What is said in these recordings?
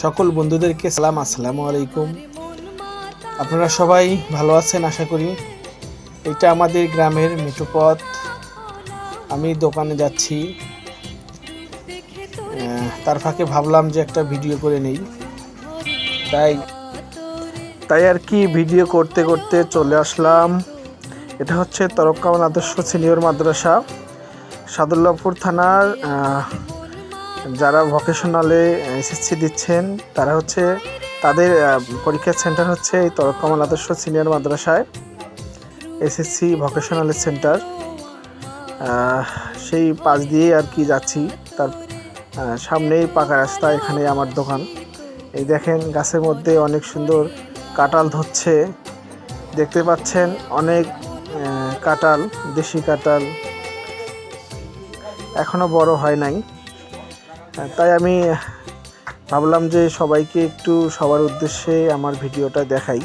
সকল বন্ধুদেরকে সালাম, আসসালামু আলাইকুম। আপনারা সবাই ভালো আছেন আশা করি। এটা আমাদের গ্রামের মেঠো পথ। আমি দোকানে যাচ্ছি, তার ফাঁকে ভাবলাম যে একটা ভিডিও করে নেই। তাই আর কি ভিডিও করতে করতে চলে আসলাম। এটা হচ্ছে তরফ কামাল আদর্শ সিনিয়র মাদ্রাসা, সাদুল্লাপুর থানার। যারা ভোকেশনালে এসএসসি দিচ্ছেন তারা হচ্ছে তাদের পরীক্ষার সেন্টার হচ্ছে এই তরফ কামাল আদর্শ সিনিয়র মাদ্রাসায়, এসএসসি ভোকেশনালের সেন্টার। সেই পাশ দিয়ে আর কি যাচ্ছি, তার সামনেই পাকা রাস্তা, এখানে আমার দোকান। এই দেখেন গাছের মধ্যে অনেক সুন্দর কাঁঠাল ধরছে, দেখতে পাচ্ছেন অনেক কাঁঠাল, দেশি কাঁঠাল এখনো বড় হয় নাই। তাই আমি ভাবলাম যে সবাইকে একটু সবার উদ্দেশ্যে আমার ভিডিওটা দেখাই।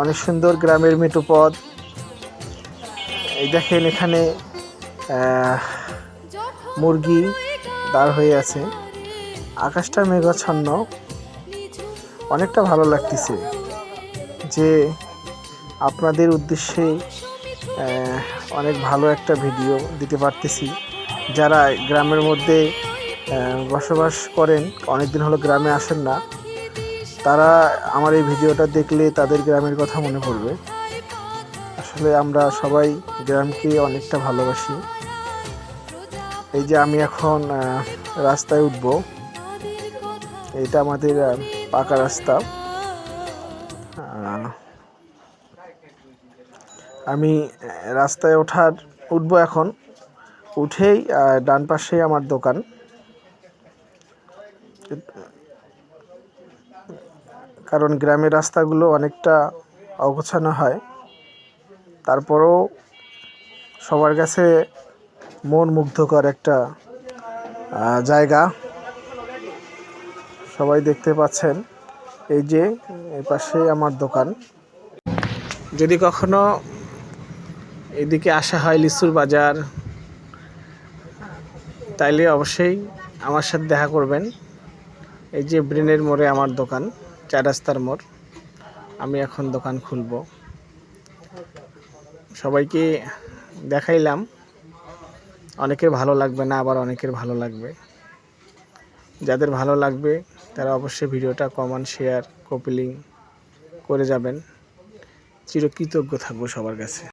অনেক সুন্দর গ্রামের মেঠো পথ। এই দেখেন এখানে মুরগি দাঁড় হয়ে আছে, আকাশটা মেঘাচ্ছন্ন, অনেকটা ভালো লাগতেছে যে আপনাদের উদ্দেশ্যে অনেক ভালো একটা ভিডিও দিতে পারতেছি। যারা গ্রামের মধ্যে বসবাস করেন, অনেকদিন হলো গ্রামে আসেন না, তারা আমার এই ভিডিওটা দেখলে তাদের গ্রামের কথা মনে পড়বে। আসলে আমরা সবাই গ্রামকে অনেকটা ভালোবাসি। এই যে আমি এখন রাস্তায় উঠব, এটা আমাদের পাকা রাস্তা। আমি রাস্তায় উঠবো এখন। উঠেই ডান পাশে আমার দোকান। কারণ গ্রামের রাস্তাগুলো অনেকটা অগোছানো হয়, তারপরেও সবার কাছে মন মুগ্ধকর একটা জায়গা। সবাই দেখতে পাচ্ছেন, এই যে এই পাশে আমার দোকান। যদি কখনো এদিকে আসা হয় লিচুর বাজার, তাইলে অবশ্যই আমার সাথে দেখা করবেন। এই যে ব্রেনের মোড়ে আমার দোকান, 4 রাস্তার মোড়। আমি এখন দোকান খুলব, সবাইকে দেখাইলাম। অনেকের ভালো লাগবে না, আবার অনেকের ভালো লাগবে। যাদের ভালো লাগবে তারা অবশ্যই ভিডিওটা কমেন্ট, শেয়ার, কপি লিঙ্ক করে যাবেন। চিরকৃতজ্ঞ থাকবো সবার কাছে।